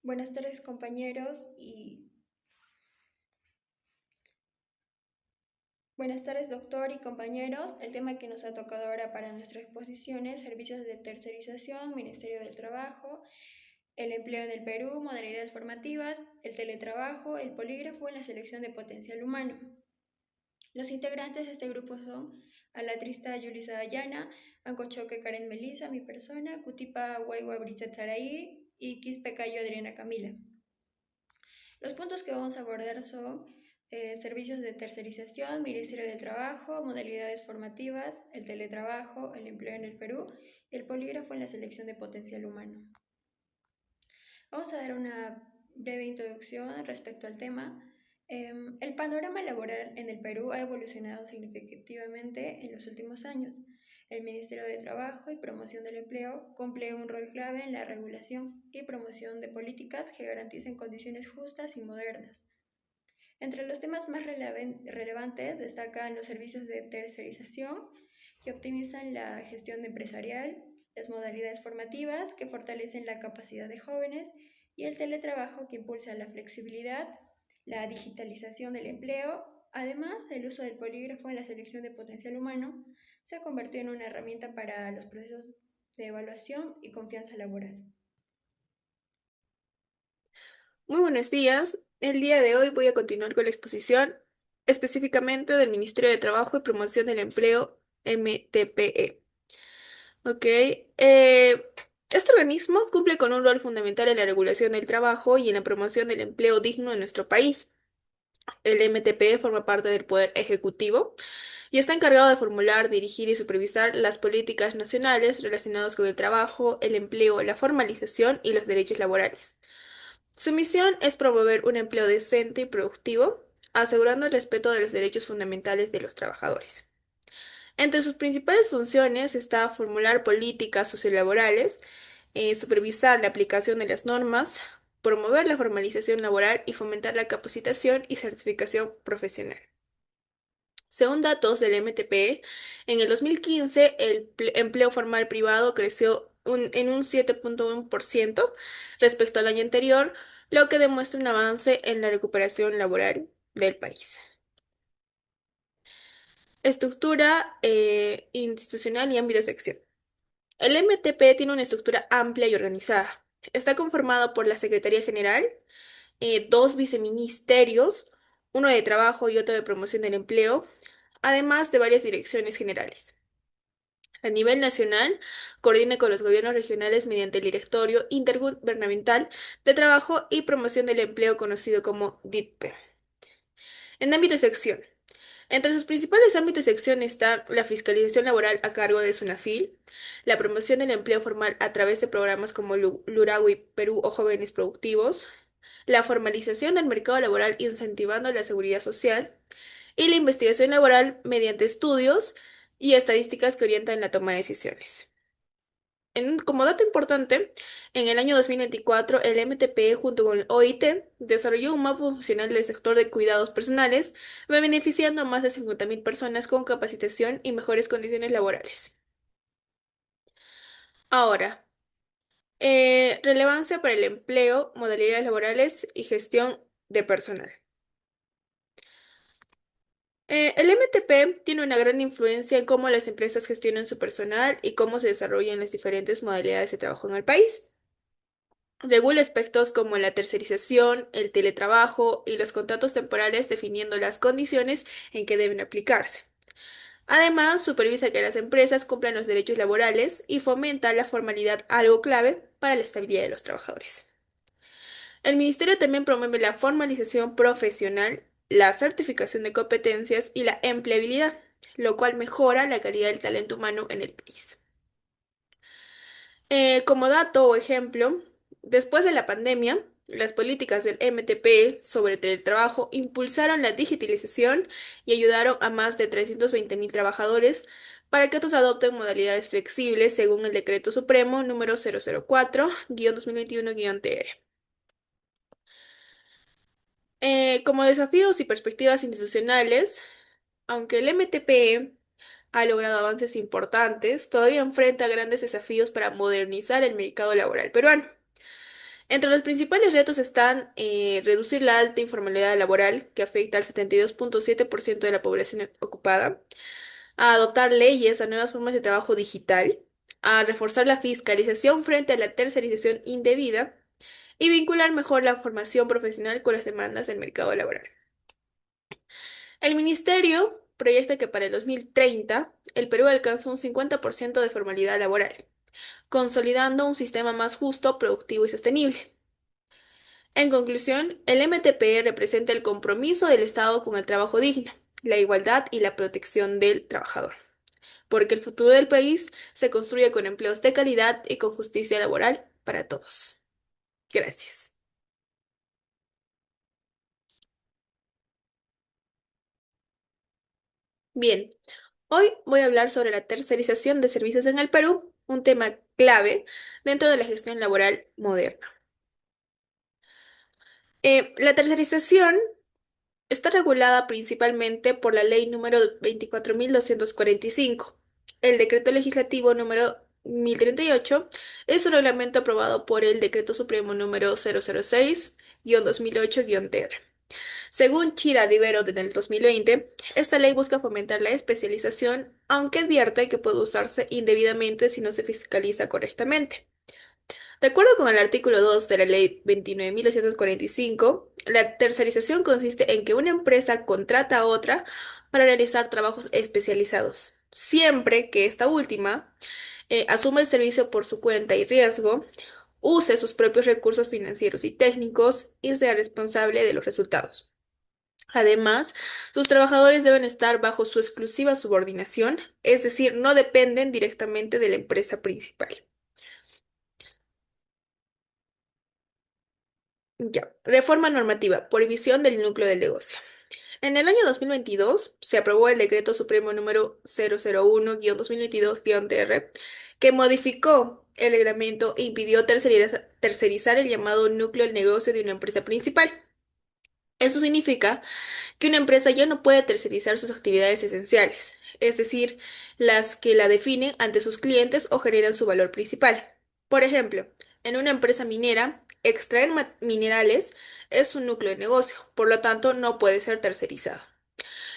Buenas tardes, compañeros, y buenas tardes, doctor y compañeros. El tema que nos ha tocado ahora para nuestra exposición es servicios de tercerización, Ministerio del Trabajo, el empleo en el Perú, modalidades formativas, el teletrabajo, el polígrafo en la selección de potencial humano. Los integrantes de este grupo son Alatrista Yulisa Dayana, Ancochoque Karen Melisa, mi persona, Cutipa Guaywa Britza Taraí y Quispecayo Adriana Camila. Los puntos que vamos a abordar son servicios de tercerización, Ministerio del Trabajo, modalidades formativas, el teletrabajo, el empleo en el Perú y el polígrafo en la selección de potencial humano. Vamos a dar una breve introducción respecto al tema. El panorama laboral en el Perú ha evolucionado significativamente en los últimos años. El Ministerio de Trabajo y Promoción del Empleo cumple un rol clave en la regulación y promoción de políticas que garanticen condiciones justas y modernas. Entre los temas más relevantes destacan los servicios de tercerización, que optimizan la gestión empresarial, las modalidades formativas, que fortalecen la capacidad de jóvenes, y el teletrabajo, que impulsa la flexibilidad, la digitalización del empleo. Además, el uso del polígrafo en la selección de potencial humano se ha convertido en una herramienta para los procesos de evaluación y confianza laboral. Muy buenos días. El día de hoy voy a continuar con la exposición específicamente del Ministerio de Trabajo y Promoción del Empleo, MTPE. Ok. Este organismo cumple con un rol fundamental en la regulación del trabajo y en la promoción del empleo digno en nuestro país. El MTPE forma parte del Poder Ejecutivo y está encargado de formular, dirigir y supervisar las políticas nacionales relacionadas con el trabajo, el empleo, la formalización y los derechos laborales. Su misión es promover un empleo decente y productivo, asegurando el respeto de los derechos fundamentales de los trabajadores. Entre sus principales funciones está formular políticas sociolaborales, supervisar la aplicación de las normas, promover la formalización laboral y fomentar la capacitación y certificación profesional. Según datos del MTP, en el 2015 el empleo formal privado creció en un 7,1% respecto al año anterior, lo que demuestra un avance en la recuperación laboral del país. Estructura institucional y ámbito de acción. El MTP tiene una estructura amplia y organizada. Está conformado por la Secretaría General, dos viceministerios, uno de Trabajo y otro de Promoción del Empleo, además de varias direcciones generales. A nivel nacional, coordina con los gobiernos regionales mediante el Directorio Intergubernamental de Trabajo y Promoción del Empleo conocido como DITPE. En ámbito de sección. Entre sus principales ámbitos de acción están la fiscalización laboral a cargo de SUNAFIL, la promoción del empleo formal a través de programas como Lurawi Perú o Jóvenes Productivos, la formalización del mercado laboral incentivando la seguridad social y la investigación laboral mediante estudios y estadísticas que orientan la toma de decisiones. Como dato importante, en el año 2024, el MTP junto con el OIT desarrolló un mapa funcional del sector de cuidados personales, beneficiando a más de 50.000 personas con capacitación y mejores condiciones laborales. Ahora, relevancia para el empleo, modalidades laborales y gestión de personal. El MTP tiene una gran influencia en cómo las empresas gestionan su personal y cómo se desarrollan las diferentes modalidades de trabajo en el país. Regula aspectos como la tercerización, el teletrabajo y los contratos temporales, definiendo las condiciones en que deben aplicarse. Además, supervisa que las empresas cumplan los derechos laborales y fomenta la formalidad, algo clave para la estabilidad de los trabajadores. El ministerio también promueve la formalización profesional, la certificación de competencias y la empleabilidad, lo cual mejora la calidad del talento humano en el país. Como dato o ejemplo, después de la pandemia, las políticas del MTP sobre teletrabajo impulsaron la digitalización y ayudaron a más de 320.000 trabajadores para que estos adopten modalidades flexibles según el Decreto Supremo número 004-2021-TR. Como desafíos y perspectivas institucionales, aunque el MTP ha logrado avances importantes, todavía enfrenta grandes desafíos para modernizar el mercado laboral peruano. Entre los principales retos están reducir la alta informalidad laboral, que afecta al 72,7% de la población ocupada, a adoptar leyes a nuevas formas de trabajo digital, a reforzar la fiscalización frente a la tercerización indebida y vincular mejor la formación profesional con las demandas del mercado laboral. El ministerio proyecta que para el 2030 el Perú alcanza un 50% de formalidad laboral, consolidando un sistema más justo, productivo y sostenible. En conclusión, el MTP representa el compromiso del Estado con el trabajo digno, la igualdad y la protección del trabajador, porque el futuro del país se construye con empleos de calidad y con justicia laboral para todos. Gracias. Bien, hoy voy a hablar sobre la tercerización de servicios en el Perú, un tema clave dentro de la gestión laboral moderna. La tercerización está regulada principalmente por la Ley número 24.245. El Decreto Legislativo número 1038 es un reglamento aprobado por el Decreto Supremo número 006-2008-TR. Según Chira Rivero en el 2020, esta ley busca fomentar la especialización, aunque advierte que puede usarse indebidamente si no se fiscaliza correctamente. De acuerdo con el artículo 2 de la Ley 29.245, la tercerización consiste en que una empresa contrata a otra para realizar trabajos especializados, siempre que esta última asuma el servicio por su cuenta y riesgo, use sus propios recursos financieros y técnicos y sea responsable de los resultados. Además, sus trabajadores deben estar bajo su exclusiva subordinación, es decir, no dependen directamente de la empresa principal. Ya. Reforma normativa, prohibición del núcleo del negocio. En el año 2022 se aprobó el Decreto Supremo número 001-2022-TR, que modificó el reglamento e impidió tercerizar el llamado núcleo del negocio de una empresa principal. Esto significa que una empresa ya no puede tercerizar sus actividades esenciales, es decir, las que la definen ante sus clientes o generan su valor principal. Por ejemplo, en una empresa minera, extraer minerales es un núcleo de negocio, por lo tanto no puede ser tercerizado.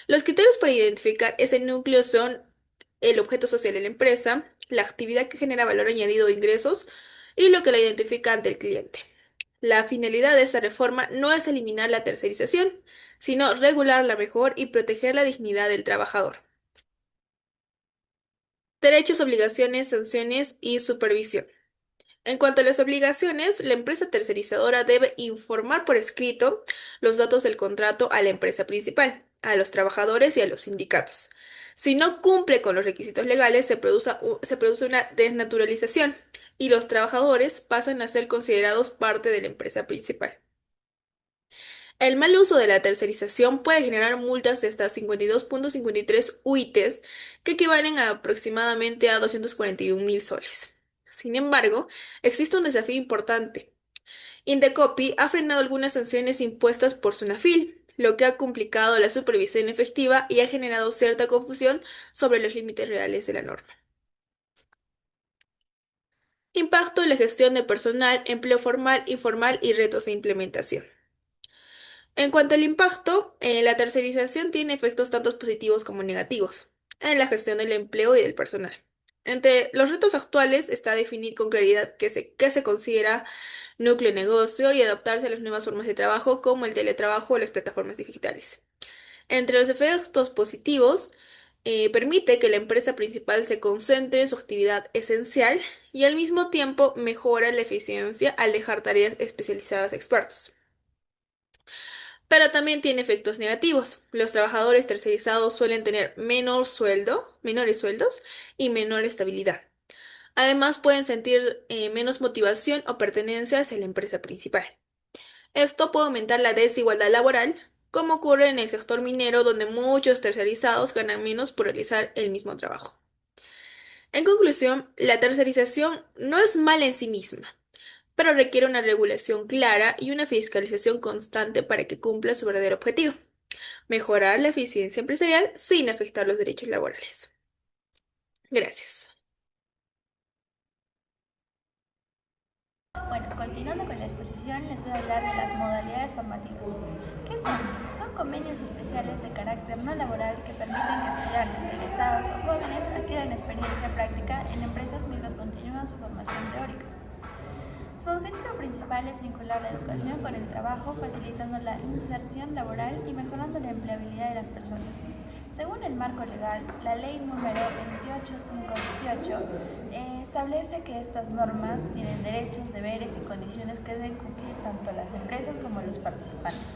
Los criterios para identificar ese núcleo son el objeto social de la empresa, la actividad que genera valor añadido o ingresos y lo que la identifica ante el cliente. La finalidad de esta reforma no es eliminar la tercerización, sino regularla mejor y proteger la dignidad del trabajador. Derechos, obligaciones, sanciones y supervisión. En cuanto a las obligaciones, la empresa tercerizadora debe informar por escrito los datos del contrato a la empresa principal, a los trabajadores y a los sindicatos. Si no cumple con los requisitos legales, se produce una desnaturalización y los trabajadores pasan a ser considerados parte de la empresa principal. El mal uso de la tercerización puede generar multas de hasta 52,53 UITs, que equivalen a aproximadamente a 241.000 soles. Sin embargo, existe un desafío importante. Indecopi ha frenado algunas sanciones impuestas por Sunafil, lo que ha complicado la supervisión efectiva y ha generado cierta confusión sobre los límites reales de la norma. Impacto en la gestión de personal, empleo formal, informal y retos de implementación. En cuanto al impacto, la tercerización tiene efectos tanto positivos como negativos en la gestión del empleo y del personal. Entre los retos actuales está definir con claridad qué se considera núcleo de negocio y adaptarse a las nuevas formas de trabajo como el teletrabajo o las plataformas digitales. Entre los efectos positivos, permite que la empresa principal se concentre en su actividad esencial y al mismo tiempo mejora la eficiencia al dejar tareas especializadas a expertos. Pero también tiene efectos negativos. Los trabajadores tercerizados suelen tener menores sueldos y menor estabilidad. Además, pueden sentir menos motivación o pertenencia hacia la empresa principal. Esto puede aumentar la desigualdad laboral, como ocurre en el sector minero, donde muchos tercerizados ganan menos por realizar el mismo trabajo. En conclusión, la tercerización no es mala en sí misma, pero requiere una regulación clara y una fiscalización constante para que cumpla su verdadero objetivo: mejorar la eficiencia empresarial sin afectar los derechos laborales. Gracias. Bueno, continuando con la exposición, les voy a hablar de las modalidades formativas. ¿Qué son? Son convenios especiales de carácter no laboral que permiten que estudiantes, egresados o jóvenes adquieran experiencia práctica en empresas mientras continúan su formación teórica. Su objetivo principal es vincular la educación con el trabajo, facilitando la inserción laboral y mejorando la empleabilidad de las personas. Según el marco legal, la ley número 28518 establece que estas normas tienen derechos, deberes y condiciones que deben cumplir tanto las empresas como los participantes.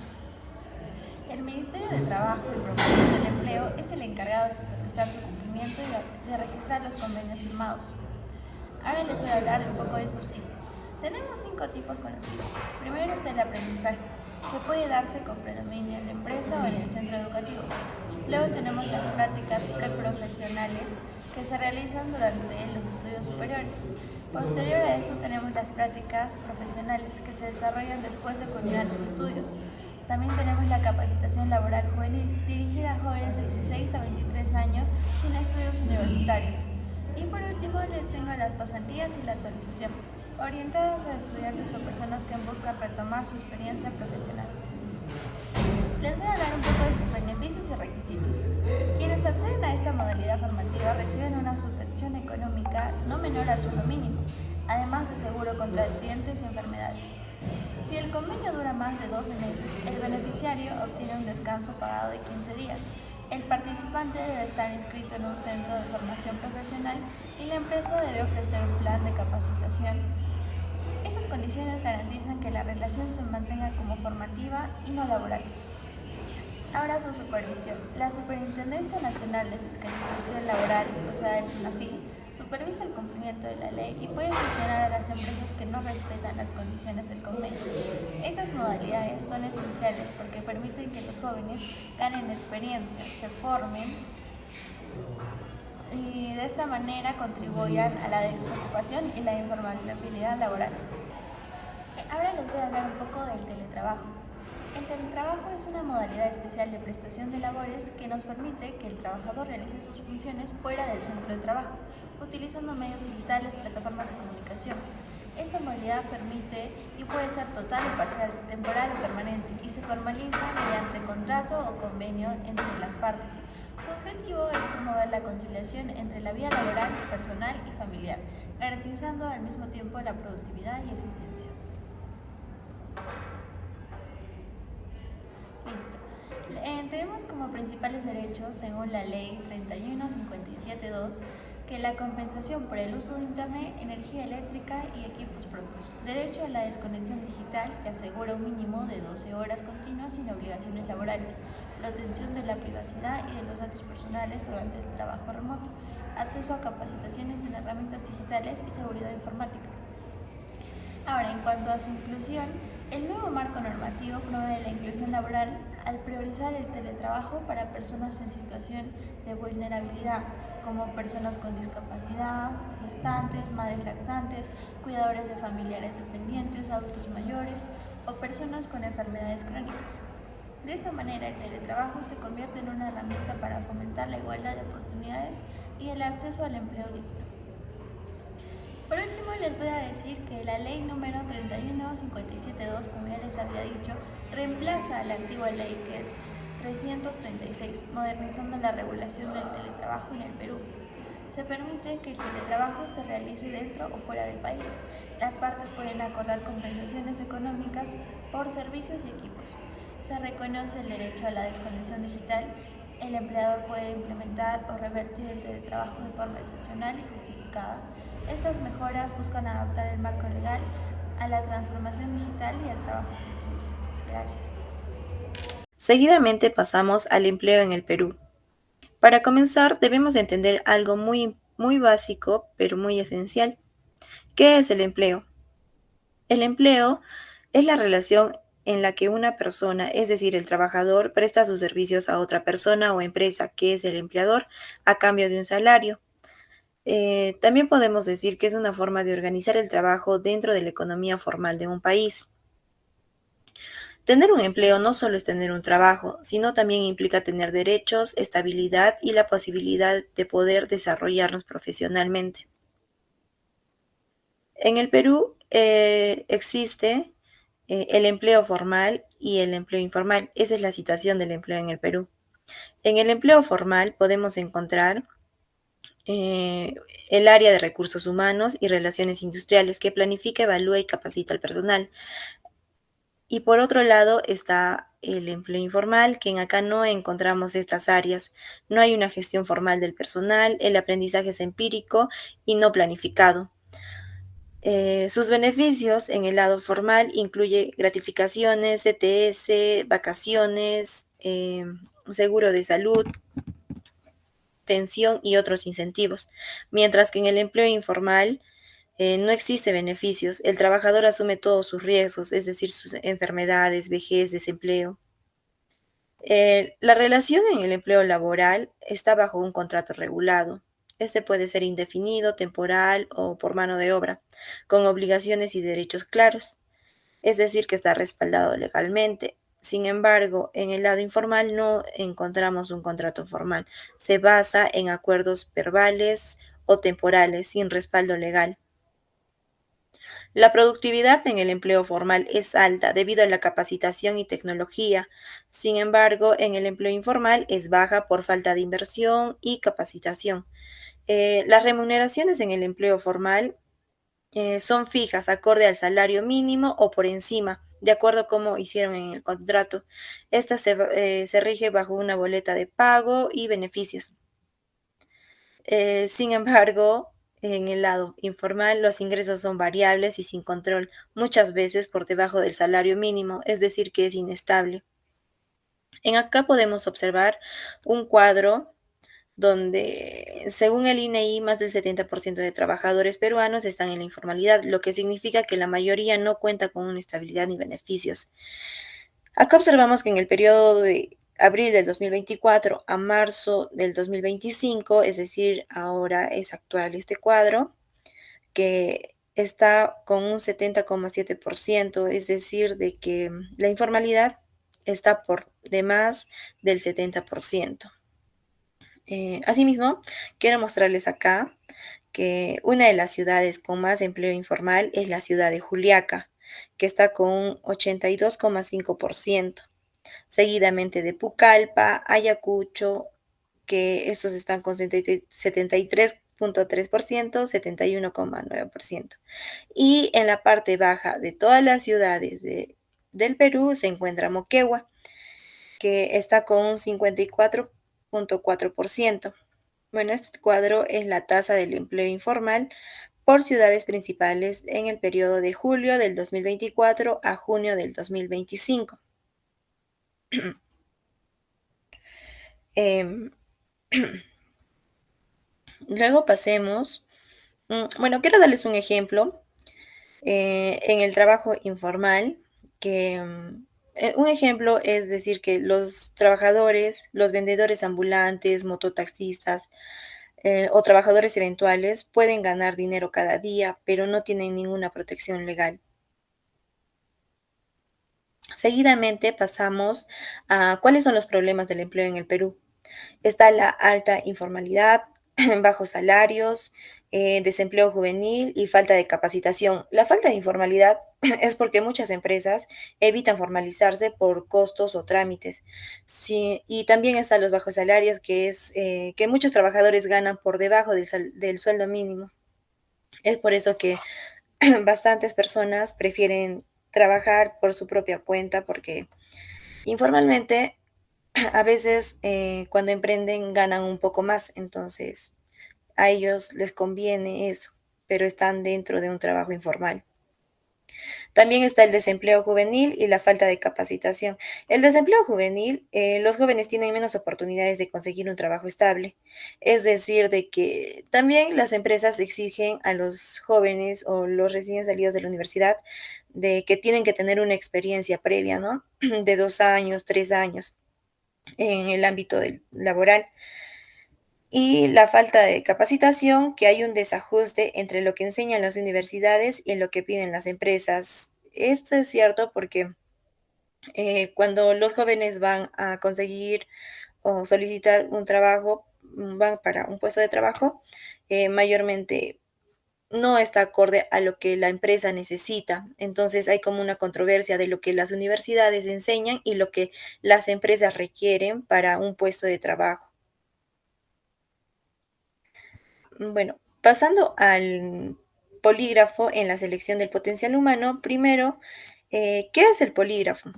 El Ministerio de Trabajo y Promoción del Empleo es el encargado de supervisar su cumplimiento y de registrar los convenios firmados. Ahora les voy a hablar de un poco de sus tipos. Tenemos 5 tipos conocidos. Primero está el aprendizaje, que puede darse con predominio en la empresa o en el centro educativo. Luego tenemos las prácticas preprofesionales, que se realizan durante los estudios superiores. Posterior a eso tenemos las prácticas profesionales, que se desarrollan después de culminar los estudios. También tenemos la capacitación laboral juvenil, dirigida a jóvenes de 16 a 23 años sin estudios universitarios. Y por último les tengo las pasantías y la actualización, orientadas a estudiantes o personas que buscan retomar su experiencia profesional. Les voy a hablar un poco de sus beneficios y requisitos. Quienes acceden a esta modalidad formativa reciben una subvención económica no menor al sueldo mínimo, además de seguro contra accidentes y enfermedades. Si el convenio dura más de 12 meses, el beneficiario obtiene un descanso pagado de 15 días. El participante debe estar inscrito en un centro de formación profesional y la empresa debe ofrecer un plan de capacitación. Estas condiciones garantizan que la relación se mantenga como formativa y no laboral. Ahora su supervisión. La Superintendencia Nacional de Fiscalización Laboral, o sea el SUNAFIL, supervisa el cumplimiento de la ley y puede sancionar a las empresas que no respetan las condiciones del convenio. Estas modalidades son esenciales porque permiten que los jóvenes ganen experiencia, se formen y de esta manera contribuyan a la desocupación y la informalidad laboral. Ahora les voy a hablar un poco del teletrabajo. El teletrabajo es una modalidad especial de prestación de labores que nos permite que el trabajador realice sus funciones fuera del centro de trabajo, utilizando medios digitales, plataformas de comunicación. Esta modalidad permite y puede ser total o parcial, temporal o permanente, y se formaliza mediante contrato o convenio entre las partes. Su objetivo es promover la conciliación entre la vida laboral, personal y familiar, garantizando al mismo tiempo la productividad y eficiencia. Listo. Tenemos como principales derechos, según la Ley 31572, que la compensación por el uso de Internet, energía eléctrica y equipos propios. Derecho a la desconexión digital, que asegura un mínimo de 12 horas continuas sin obligaciones laborales. Protección de la privacidad y de los datos personales durante el trabajo remoto. Acceso a capacitaciones en herramientas digitales y seguridad informática. Ahora, en cuanto a su inclusión, el nuevo marco normativo promueve la inclusión laboral al priorizar el teletrabajo para personas en situación de vulnerabilidad, como personas con discapacidad, gestantes, madres lactantes, cuidadores de familiares dependientes, adultos mayores o personas con enfermedades crónicas. De esta manera, el teletrabajo se convierte en una herramienta para fomentar la igualdad de oportunidades y el acceso al empleo digno. Por último, les voy a decir que la ley número 31572, como ya les había dicho, reemplaza a la antigua ley que es 336, modernizando la regulación del teletrabajo en el Perú. Se permite que el teletrabajo se realice dentro o fuera del país. Las partes pueden acordar compensaciones económicas por servicios y equipos. Se reconoce el derecho a la desconexión digital. El empleador puede implementar o revertir el teletrabajo de forma excepcional y justificada. Estas mejoras buscan adaptar el marco legal a la transformación digital y al trabajo flexible. Gracias. Seguidamente pasamos al empleo en el Perú. Para comenzar, debemos entender algo muy básico, pero muy esencial. ¿Qué es el empleo? El empleo es la relación en la que una persona, es decir, el trabajador, presta sus servicios a otra persona o empresa, que es el empleador, a cambio de un salario. También podemos decir que es una forma de organizar el trabajo dentro de la economía formal de un país. Tener un empleo no solo es tener un trabajo, sino también implica tener derechos, estabilidad y la posibilidad de poder desarrollarnos profesionalmente. En el Perú, existe el empleo formal y el empleo informal. Esa es la situación del empleo en el Perú. En el empleo formal podemos encontrar el área de recursos humanos y relaciones industriales que planifica, evalúa y capacita al personal. Y por otro lado está el empleo informal, que en acá no encontramos estas áreas. No hay una gestión formal del personal, el aprendizaje es empírico y no planificado. Sus beneficios en el lado formal incluye gratificaciones, CTS, vacaciones, seguro de salud, pensión y otros incentivos, mientras que en el empleo informal no existe beneficios. El trabajador asume todos sus riesgos, es decir, sus enfermedades, vejez, desempleo. La relación en el empleo laboral está bajo un contrato regulado. Este puede ser indefinido, temporal o por mano de obra, con obligaciones y derechos claros, es decir, que está respaldado legalmente. Sin embargo, en el lado informal no encontramos un contrato formal. Se basa en acuerdos verbales o temporales sin respaldo legal. La productividad en el empleo formal es alta debido a la capacitación y tecnología. Sin embargo, en el empleo informal es baja por falta de inversión y capacitación. Las remuneraciones en el empleo formal son fijas, acorde al salario mínimo o por encima, de acuerdo a cómo hicieron en el contrato. Esta se rige bajo una boleta de pago y beneficios. Sin embargo, en el lado informal, los ingresos son variables y sin control, muchas veces por debajo del salario mínimo, es decir, que es inestable. En acá podemos observar un cuadro donde, según el INEI, más del 70% de trabajadores peruanos están en la informalidad, lo que significa que la mayoría no cuenta con una estabilidad ni beneficios. Acá observamos que en el periodo de abril del 2024 a marzo del 2025, es decir, ahora es actual este cuadro, que está con un 70,7%, es decir, de que la informalidad está por demás del 70%. Asimismo, quiero mostrarles acá que una de las ciudades con más empleo informal es la ciudad de Juliaca, que está con un 82,5%, seguidamente de Pucallpa, Ayacucho, que estos están con 73,3%, 71,9%. Y en la parte baja de todas las ciudades del Perú se encuentra Moquegua, que está con un 54,4%. Bueno, este cuadro es la tasa del empleo informal por ciudades principales en el periodo de julio del 2024 a junio del 2025. Em, Luego pasemos, bueno, quiero darles un ejemplo en el trabajo informal, que un ejemplo es decir que los trabajadores, los vendedores ambulantes, mototaxistas o trabajadores eventuales pueden ganar dinero cada día, pero no tienen ninguna protección legal. Seguidamente pasamos a cuáles son los problemas del empleo en el Perú. Está la alta informalidad, bajos salarios, desempleo juvenil y falta de capacitación. La falta de informalidad es porque muchas empresas evitan formalizarse por costos o trámites. Sí, y también están los bajos salarios, que es que muchos trabajadores ganan por debajo del sueldo mínimo. Es por eso que bastantes personas prefieren trabajar por su propia cuenta porque informalmente a veces cuando emprenden ganan un poco más, entonces a ellos les conviene eso, pero están dentro de un trabajo informal. También está el desempleo juvenil y la falta de capacitación. El desempleo juvenil, los jóvenes tienen menos oportunidades de conseguir un trabajo estable. Es decir, de que también las empresas exigen a los jóvenes o los recién salidos de la universidad de que tienen que tener una experiencia previa, ¿no? De 2 años, 3 años en el ámbito laboral. Y la falta de capacitación, que hay un desajuste entre lo que enseñan las universidades y lo que piden las empresas. Esto es cierto porque cuando los jóvenes van a conseguir o solicitar un trabajo, van para un puesto de trabajo, mayormente no está acorde a lo que la empresa necesita. Entonces hay como una controversia de lo que las universidades enseñan y lo que las empresas requieren para un puesto de trabajo. Bueno, pasando al polígrafo en la selección del potencial humano, primero, ¿qué es el polígrafo?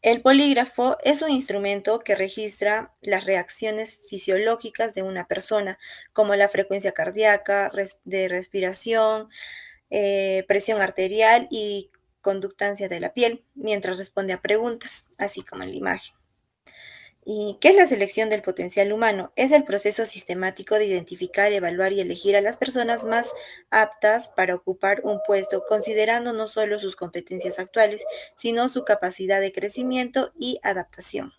El polígrafo es un instrumento que registra las reacciones fisiológicas de una persona, como la frecuencia cardíaca, de respiración, presión arterial y conductancia de la piel, mientras responde a preguntas, así como en la imagen. ¿Y qué es la selección del potencial humano? Es el proceso sistemático de identificar, evaluar y elegir a las personas más aptas para ocupar un puesto, considerando no solo sus competencias actuales, sino su capacidad de crecimiento y adaptación.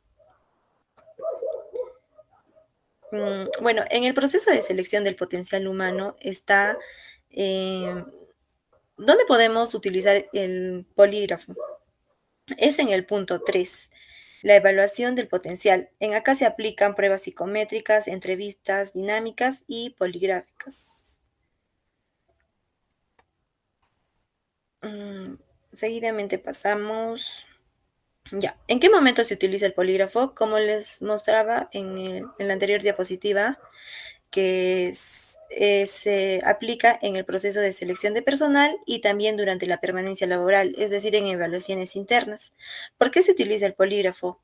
Bueno, en el proceso de selección del potencial humano está ¿dónde podemos utilizar el polígrafo? Es en el punto 3, la evaluación del potencial. En acá se aplican pruebas psicométricas, entrevistas dinámicas y poligráficas. Seguidamente pasamos. Ya, ¿en qué momento se utiliza el polígrafo? Como les mostraba en la anterior diapositiva, que se aplica en el proceso de selección de personal y también durante la permanencia laboral, es decir, en evaluaciones internas. ¿Por qué se utiliza el polígrafo?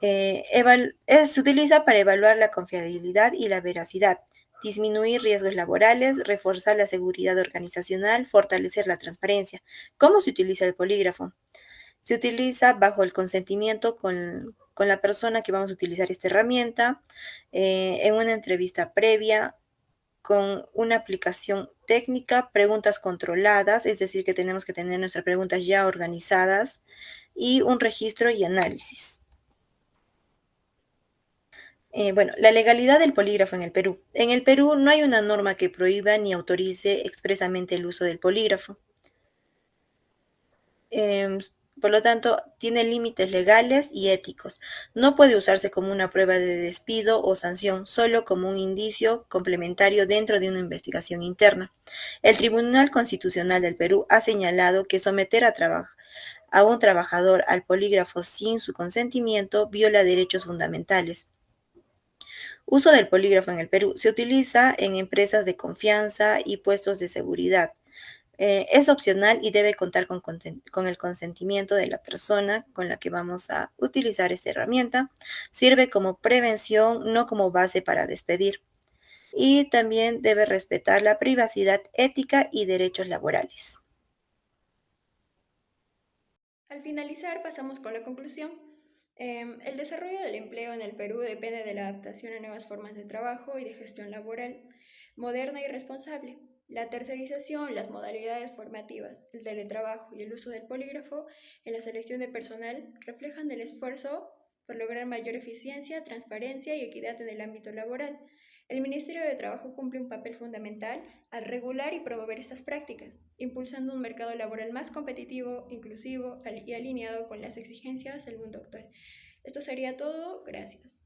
Se utiliza para evaluar la confiabilidad y la veracidad, disminuir riesgos laborales, reforzar la seguridad organizacional, fortalecer la transparencia. ¿Cómo se utiliza el polígrafo? Se utiliza bajo el consentimiento con la persona que vamos a utilizar esta herramienta, en una entrevista previa, con una aplicación técnica, preguntas controladas, es decir, que tenemos que tener nuestras preguntas ya organizadas, y un registro y análisis. Bueno, la legalidad del polígrafo en el Perú. En el Perú no hay una norma que prohíba ni autorice expresamente el uso del polígrafo. Em, por lo tanto, tiene límites legales y éticos. No puede usarse como una prueba de despido o sanción, solo como un indicio complementario dentro de una investigación interna. El Tribunal Constitucional del Perú ha señalado que someter a un trabajador al polígrafo sin su consentimiento viola derechos fundamentales. Uso del polígrafo en el Perú. Se utiliza en empresas de confianza y puestos de seguridad. Es opcional y debe contar con el consentimiento de la persona con la que vamos a utilizar esta herramienta. Sirve como prevención, no como base para despedir. Y también debe respetar la privacidad ética y derechos laborales. Al finalizar, pasamos con la conclusión. El desarrollo del empleo en el Perú depende de la adaptación a nuevas formas de trabajo y de gestión laboral, moderna y responsable. La tercerización, las modalidades formativas, el teletrabajo y el uso del polígrafo en la selección de personal reflejan el esfuerzo por lograr mayor eficiencia, transparencia y equidad en el ámbito laboral. El Ministerio de Trabajo cumple un papel fundamental al regular y promover estas prácticas, impulsando un mercado laboral más competitivo, inclusivo y alineado con las exigencias del mundo actual. Esto sería todo. Gracias.